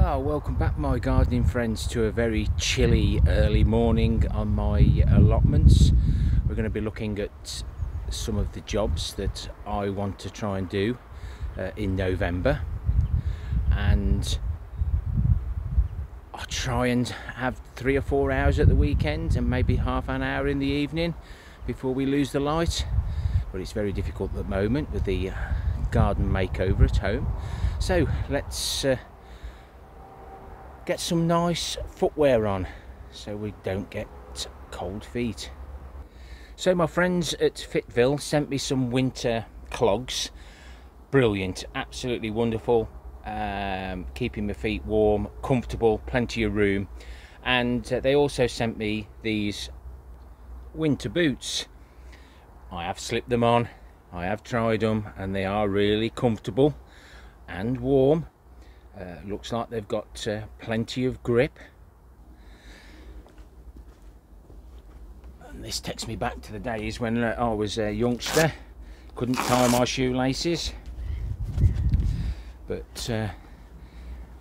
Welcome back, my gardening friends, to a very chilly early morning on my allotments. We're going to be looking at some of the jobs that I want to try and do in November, and I'll try and have 3 or 4 hours at the weekend and maybe half an hour in the evening before we lose the light. But it's very difficult at the moment with the garden makeover at home. So let's get some nice footwear on so we don't get cold feet. So my friends at FitVille sent me some winter clogs. Brilliant, absolutely wonderful, keeping my feet warm, comfortable, plenty of room. And they also sent me these winter boots. I have slipped them on, I have tried them, and they are really comfortable and warm. Looks like they've got plenty of grip. And this takes me back to the days when I was a youngster, couldn't tie my shoelaces, but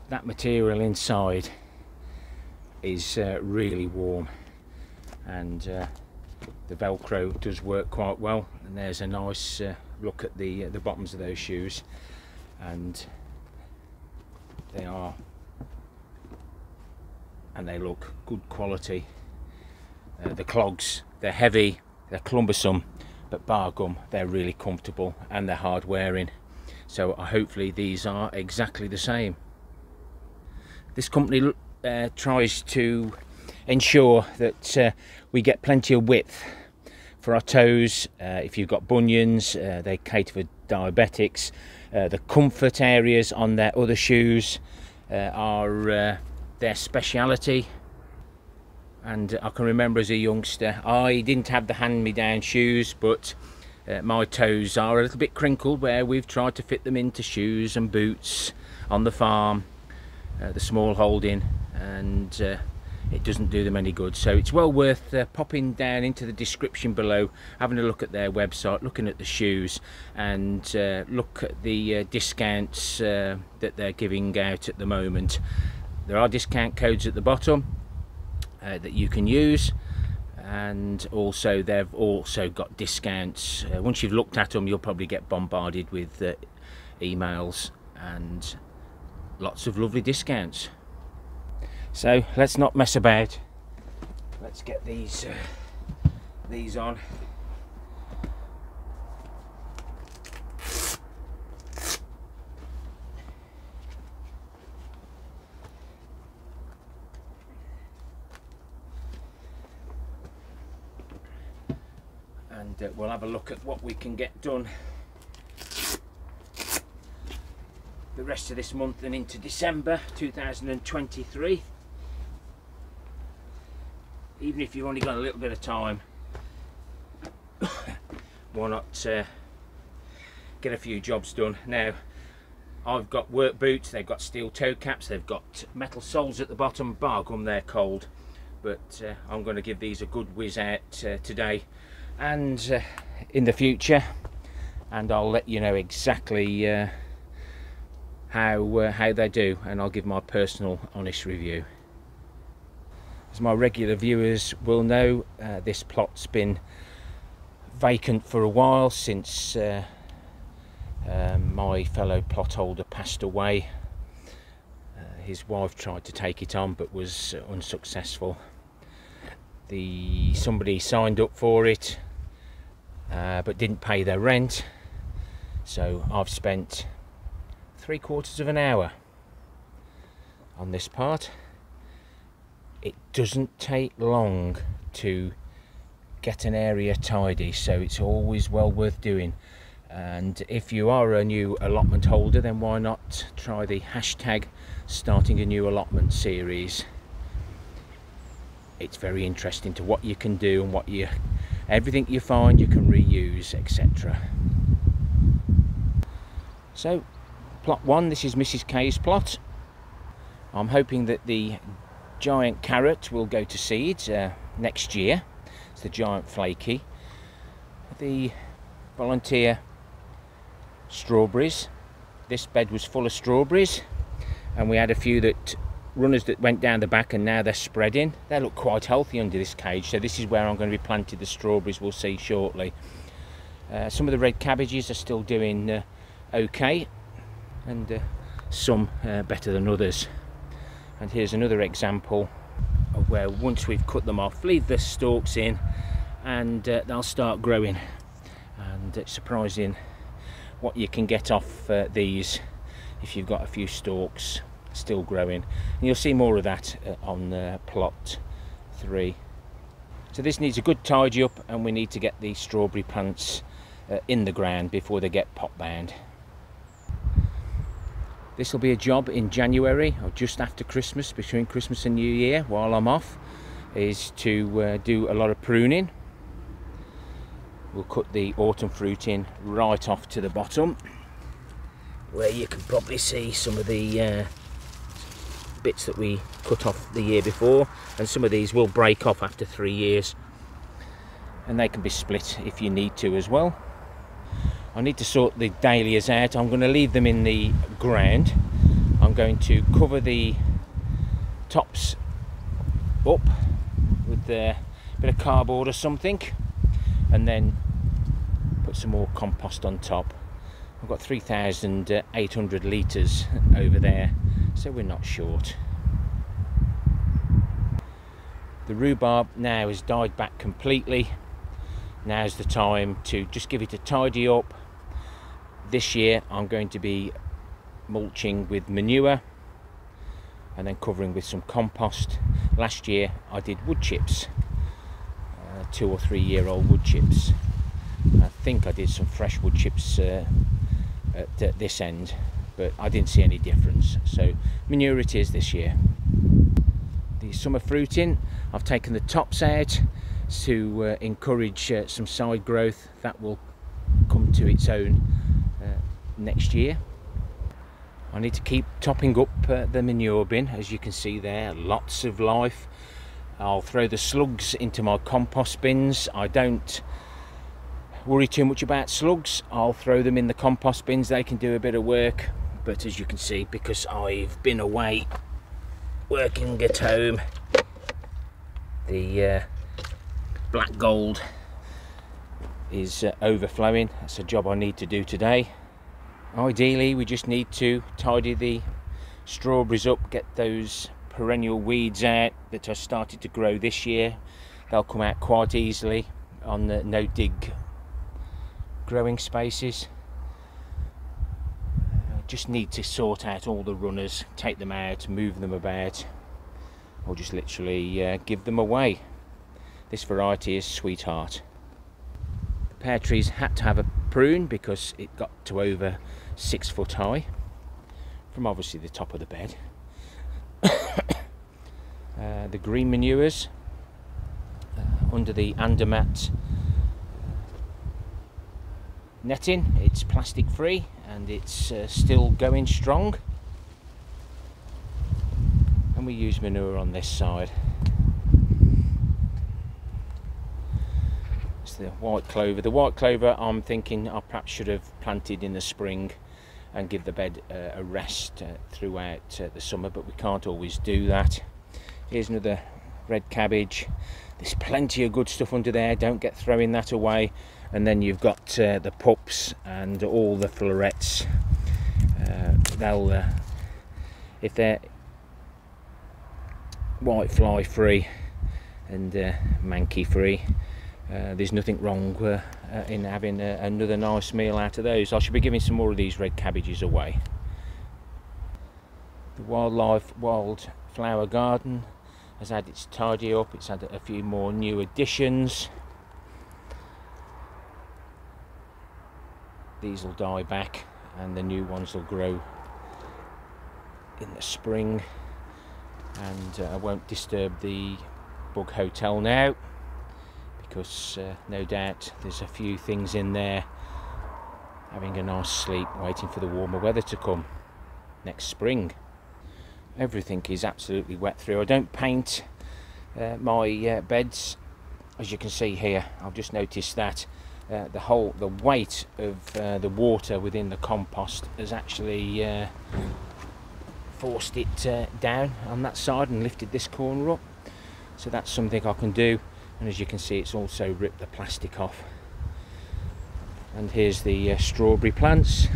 that material inside is really warm, and the Velcro does work quite well. And there's a nice look at the bottoms of those shoes, and they look good quality. The clogs, they're heavy, they're cumbersome, but bar gum, they're really comfortable and they're hard wearing. So hopefully these are exactly the same. This company tries to ensure that we get plenty of width for our toes. If you've got bunions, they cater for diabetics. The comfort areas on their other shoes are their speciality. And I can remember as a youngster, I didn't have the hand-me-down shoes, but my toes are a little bit crinkled where we've tried to fit them into shoes and boots on the farm, the small holding, and it doesn't do them any good. So it's well worth popping down into the description below, having a look at their website, looking at the shoes, and look at the discounts that they're giving out at the moment. There are discount codes at the bottom that you can use, and also they've also got discounts. Once you've looked at them, you'll probably get bombarded with emails and lots of lovely discounts. So let's not mess about. Let's get these on. And we'll have a look at what we can get done the rest of this month and into December 2023. Even if you've only got a little bit of time, why not get a few jobs done. Now I've got work boots, they've got steel toe caps, they've got metal soles at the bottom. Bar gum, they're cold, but I'm going to give these a good whiz out today and in the future, and I'll let you know exactly how they do, and I'll give my personal honest review. As my regular viewers will know, this plot's been vacant for a while since my fellow plot holder passed away. His wife tried to take it on but was unsuccessful. Somebody signed up for it but didn't pay their rent, so I've spent 3/4 of an hour on this part. It doesn't take long to get an area tidy, so it's always well worth doing. And if you are a new allotment holder, then why not try the hashtag starting a new allotment series. It's very interesting to what you can do and everything you find you can reuse, etc. So plot 1, this is Mrs. K's plot. I'm hoping that the giant carrot will go to seed next year. It's the giant flaky. The volunteer strawberries, this bed was full of strawberries, and we had a few runners that went down the back, and now they're spreading. They look quite healthy under this cage, so this is where I'm going to be planting the strawberries. We'll see shortly. Some of the red cabbages are still doing okay, and some better than others. And here's another example of where once we've cut them off, leave the stalks in, and they'll start growing. And it's surprising what you can get off these if you've got a few stalks still growing, and you'll see more of that on plot 3. So this needs a good tidy up, and we need to get the strawberry plants in the ground before they get pot bound. This will be a job in January or just after Christmas, between Christmas and New Year, while I'm off, is to do a lot of pruning. We'll cut the autumn fruit in right off to the bottom, where you can probably see some of the bits that we cut off the year before, and some of these will break off after 3 years, and they can be split if you need to as well. I need to sort the dahlias out. I'm going to leave them in the ground. I'm going to cover the tops up with a bit of cardboard or something, and then put some more compost on top. I've got 3,800 litres over there, so we're not short. The rhubarb now has died back completely. Now's the time to just give it a tidy up. This year I'm going to be mulching with manure and then covering with some compost. Last year I did wood chips, 2 or 3 year old wood chips. I think I did some fresh wood chips at this end, but I didn't see any difference, so manure it is this year. The summer fruiting, I've taken the tops out to encourage some side growth. That will come to its own next year. I need to keep topping up the manure bin, as you can see there, lots of life. I'll throw the slugs into my compost bins. I don't worry too much about slugs. I'll throw them in the compost bins. They can do a bit of work, but as you can see, because I've been away working at home, the black gold is overflowing. That's a job I need to do today. Ideally we just need to tidy the strawberries up, get those perennial weeds out that have started to grow this year. They'll come out quite easily on the Nodig growing spaces. Just need to sort out all the runners, take them out, move them about, or just literally give them away. This variety is Sweetheart. The pear trees had to have a prune because it got to over 6 foot high from obviously the top of the bed. The green manures under the Andermatt netting, it's plastic free and it's still going strong, and we use manure on this side. It's the white clover. The white clover I'm thinking I perhaps should have planted in the spring and give the bed a rest throughout the summer, but we can't always do that. Here's another red cabbage. There's plenty of good stuff under there, don't get throwing that away. And then you've got the pups and all the florets. They'll, if they're white fly free and mankey free, there's nothing wrong in having another nice meal out of those. I should be giving some more of these red cabbages away. The wildflower garden has had its tidy up. It's had a few more new additions. These will die back and the new ones will grow in the spring, and I won't disturb the bug hotel now because no doubt there's a few things in there having a nice sleep, waiting for the warmer weather to come next spring. Everything is absolutely wet through. I don't paint my beds, as you can see here. I've just noticed that the weight of the water within the compost has actually forced it down on that side and lifted this corner up, so that's something I can do. And as you can see, it's also ripped the plastic off. And here's the strawberry plants.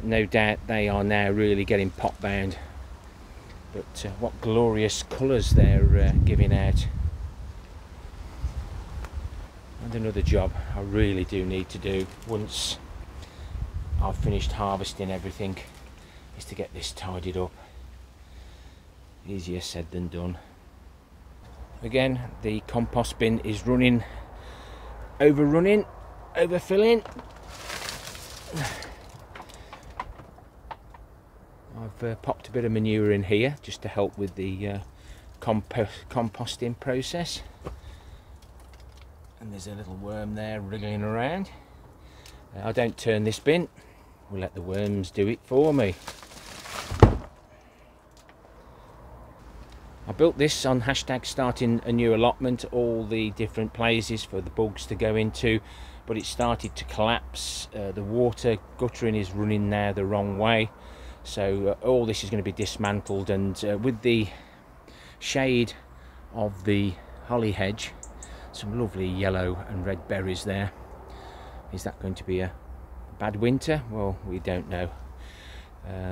No doubt they are now really getting pot bound, but what glorious colours they're giving out. And another job I really do need to do once I've finished harvesting everything is to get this tidied up. Easier said than done. Again, the compost bin is overfilling. I've popped a bit of manure in here just to help with the composting process. And there's a little worm there wriggling around. I don't turn this bin, we'll let the worms do it for me. I built this on hashtag starting a new allotment, all the different places for the bugs to go into, but it started to collapse. The water guttering is running now the wrong way, so all this is going to be dismantled, and with the shade of the holly hedge, some lovely yellow and red berries there. Is that going to be a bad winter? Well, we don't know.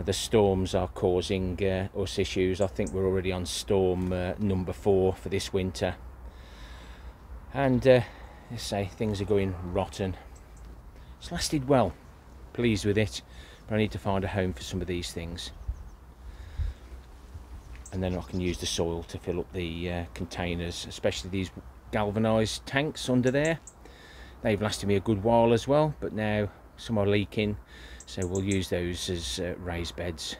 The storms are causing us issues. I think we're already on storm number 4 for this winter, and let's say things are going rotten. It's lasted well, pleased with it, but I need to find a home for some of these things, and then I can use the soil to fill up the containers, especially these galvanised tanks under there. They've lasted me a good while as well, but now some are leaking, so we'll use those as raised beds.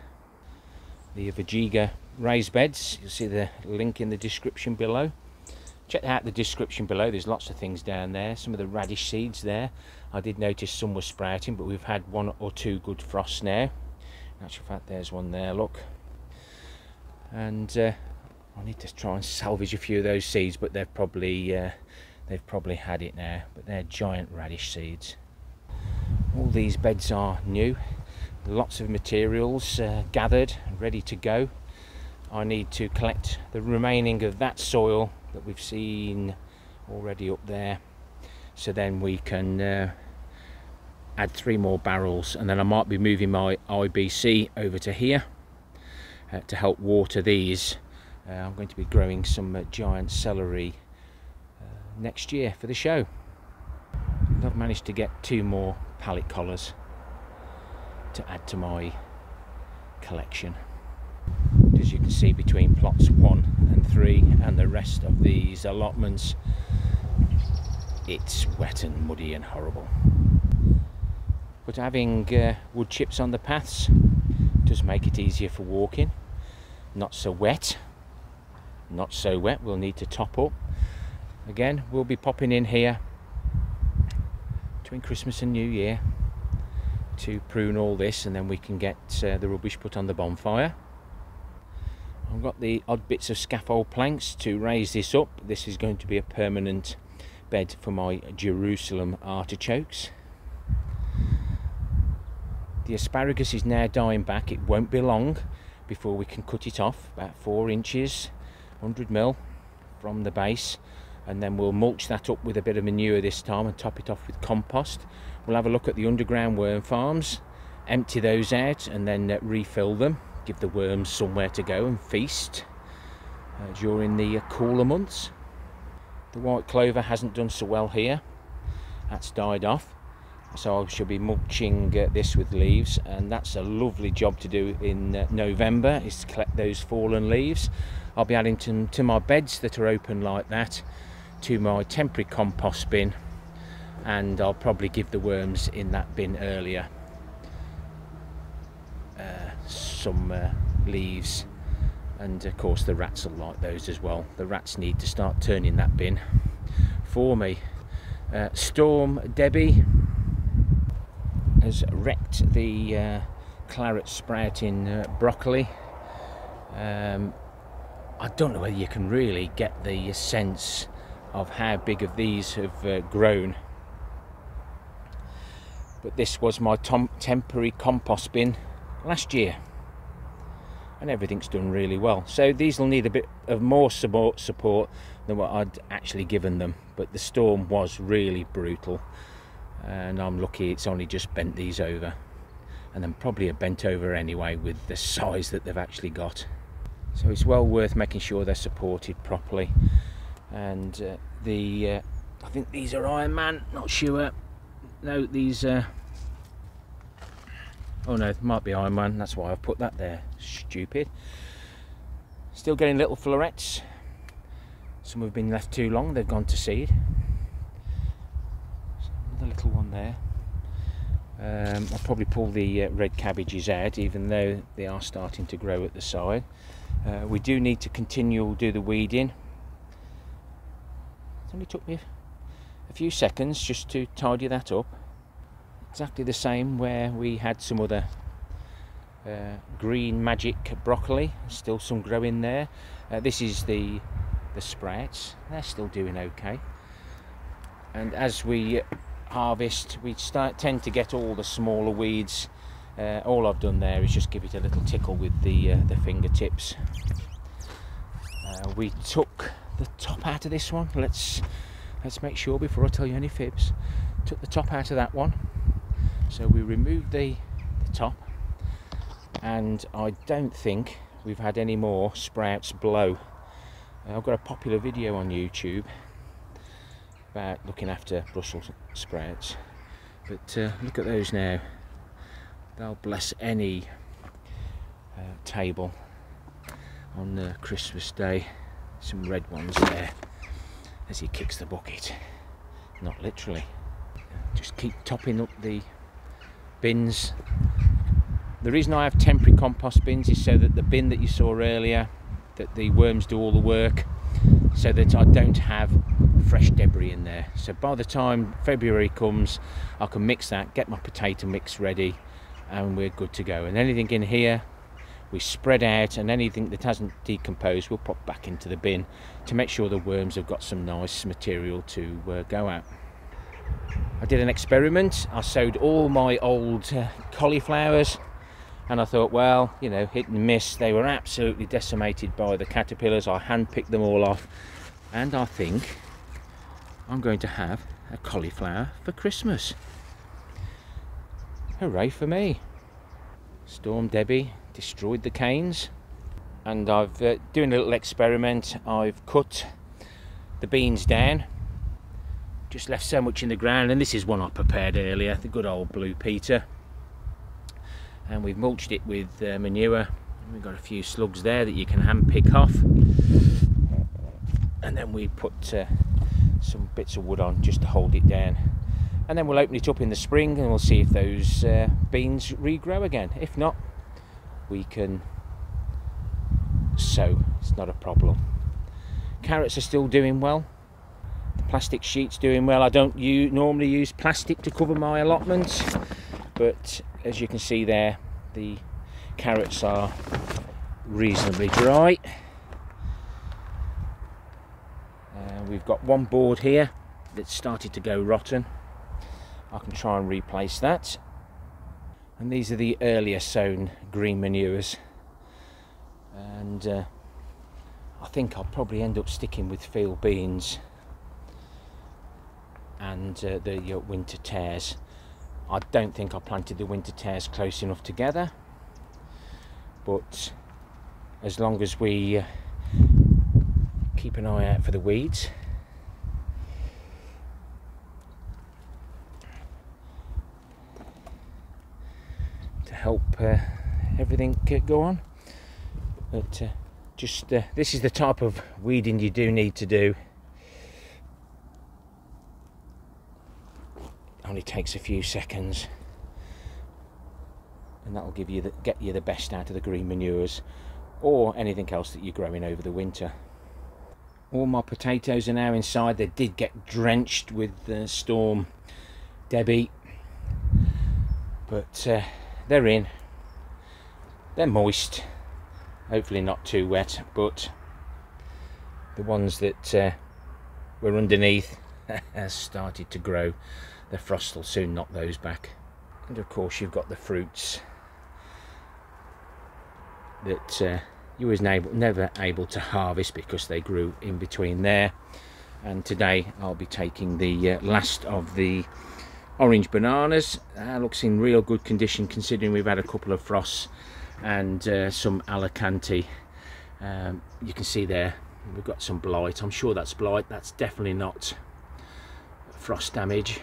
The Vegega raised beds, you'll see the link in the description below. Check out the description below, there's lots of things down there. Some of the radish seeds there, I did notice some were sprouting, but we've had 1 or 2 good frosts now. In actual fact, there's one there, look. And I need to try and salvage a few of those seeds, but they've probably had it now. But they're giant radish seeds. All these beds are new, lots of materials gathered and ready to go. I need to collect the remaining of that soil that we've seen already up there, so then we can add 3 more barrels, and then I might be moving my IBC over to here to help water these. I'm going to be growing some giant celery next year for the show. I've managed to get 2 more pallet collars to add to my collection. As you can see, between plots 1 and 3 and the rest of these allotments, it's wet and muddy and horrible. But having wood chips on the paths does make it easier for walking. Not so wet. Not so wet, we'll need to top up. Again, we'll be popping in here between Christmas and New Year to prune all this, and then we can get the rubbish put on the bonfire. I've got the odd bits of scaffold planks to raise this up. This is going to be a permanent bed for my Jerusalem artichokes. The asparagus is now dying back. It won't be long before we can cut it off, about 4 inches, 100mm from the base, and then we'll mulch that up with a bit of manure this time and top it off with compost. We'll have a look at the underground worm farms, empty those out, and then refill them, give the worms somewhere to go and feast during the cooler months. The white clover hasn't done so well here, that's died off, so I shall be mulching this with leaves, and that's a lovely job to do in November, is to collect those fallen leaves. I'll be adding to my beds that are open like that, to my temporary compost bin, and I'll probably give the worms in that bin earlier some leaves, and of course the rats will like those as well. The rats need to start turning that bin for me. Storm Debbie has wrecked the claret sprouting broccoli. I don't know whether you can really get the sense of how big of these have grown, but this was my temporary compost bin last year, and everything's done really well. So these will need a bit of more support than what I'd actually given them, but the storm was really brutal, and I'm lucky it's only just bent these over, and then probably a bent over anyway with the size that they've actually got. So it's well worth making sure they're supported properly. And I think these are Iron Man, not sure. No, these oh no, it might be Iron Man, that's why I've put that there, stupid. Still getting little florets. Some have been left too long, they've gone to seed. So another little one there. I'll probably pull the red cabbages out, even though they are starting to grow at the side. We do need to do the weeding. It only took me a few seconds just to tidy that up. Exactly the same where we had some other green magic broccoli, still some growing there. This is the sprouts, they're still doing okay. And as we harvest, we tend to get all the smaller weeds. All I've done there is just give it a little tickle with the fingertips. We took the top out of this one. Let's make sure before I tell you any fibs. Took the top out of that one. So we removed the top, and I don't think we've had any more sprouts blow. I've got a popular video on YouTube about looking after Brussels sprouts, but look at those now. They'll bless any table on Christmas Day. Some red ones there as he kicks the bucket, not literally. Just keep topping up the bins. The reason I have temporary compost bins is so that the bin that you saw earlier, that the worms do all the work, so that I don't have fresh debris in there. So by the time February comes, I can mix that, get my potato mix ready, and we're good to go. And anything in here we spread out, and anything that hasn't decomposed we'll pop back into the bin to make sure the worms have got some nice material to go at. I did an experiment. I sowed all my old cauliflowers, and I thought, well, you know, hit and miss. They were absolutely decimated by the caterpillars. I hand-picked them all off, and I think I'm going to have a cauliflower for Christmas. Hooray for me. Storm Debbie destroyed the canes, and I've doing a little experiment. I've cut the beans down, just left so much in the ground, and this is one I prepared earlier, the good old Blue Peter, and we've mulched it with manure. We've got a few slugs there that you can hand pick off, and then we put some bits of wood on just to hold it down, and then we'll open it up in the spring and we'll see if those beans regrow again. If not, we can sow, it's not a problem. Carrots are still doing well. The plastic sheet's doing well. I don't normally use plastic to cover my allotments, but as you can see there, the carrots are reasonably dry. We've got one board here that's started to go rotten. I can try and replace that. And these are the earlier sown green manures, and I think I'll probably end up sticking with field beans and the winter tares. I don't think I planted the winter tares close enough together, but as long as we keep an eye out for the weeds. To help everything go on. But this is the type of weeding you do need to do. It only takes a few seconds, and that'll get you the best out of the green manures or anything else that you're growing over the winter. All my potatoes are now inside. They did get drenched with Storm Debbie, but they're in. They're moist, hopefully not too wet, but the ones that were underneath has started to grow. The frost will soon knock those back. And of course you've got the fruits. that you was never able to harvest because they grew in between there. And today I'll be taking the last of the orange bananas. Looks in real good condition considering we've had a couple of frosts and some Alicante. You can see there we've got some blight. I'm sure that's blight. That's definitely not frost damage.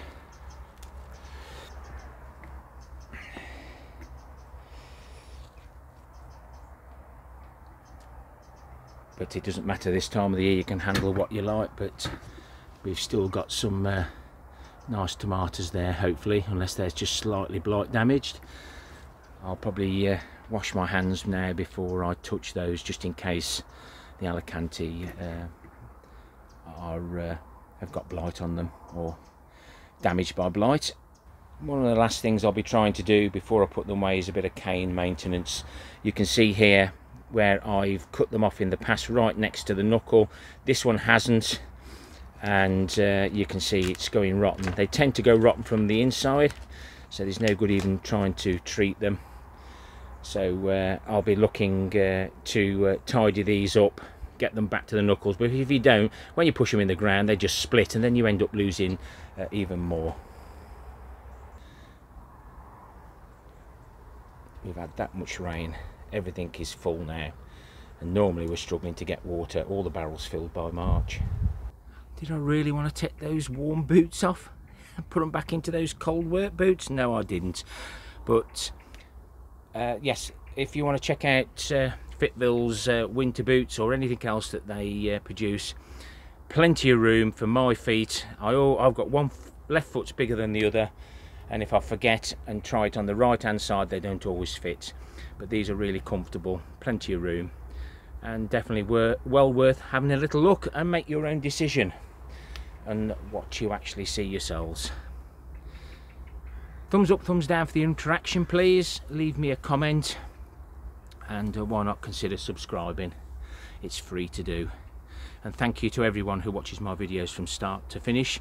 But it doesn't matter this time of the year, you can handle what you like. But we've still got some nice tomatoes there, hopefully, unless they're just slightly blight damaged. I'll probably wash my hands now before I touch those, just in case the Alicante have got blight on them or damaged by blight. One of the last things I'll be trying to do before I put them away is a bit of cane maintenance. You can see here where I've cut them off in the past, right next to the knuckle. This one hasn't, and you can see it's going rotten. They tend to go rotten from the inside, so there's no good even trying to treat them. So I'll be looking to tidy these up, get them back to the knuckles. But if you don't, when you push them in the ground, they just split, and then you end up losing even more. We've had that much rain. Everything is full now, and normally we're struggling to get water. All the barrels filled by March. Did I really want to take those warm boots off and put them back into those cold work boots? No, I didn't. But yes, if you want to check out FitVille's winter boots or anything else that they produce, plenty of room for my feet. I've got one left foot's bigger than the other, and if I forget and try it on the right hand side, they don't always fit. But these are really comfortable, plenty of room, and definitely well worth having a little look and make your own decision and what you actually see yourselves. Thumbs up, thumbs down for the interaction, please. Leave me a comment, and why not consider subscribing? It's free to do. And thank you to everyone who watches my videos from start to finish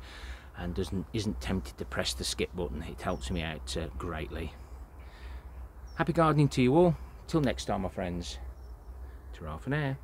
and isn't tempted to press the skip button. It helps me out greatly. Happy gardening to you all. Till next time, my friends. Ta-ra for now.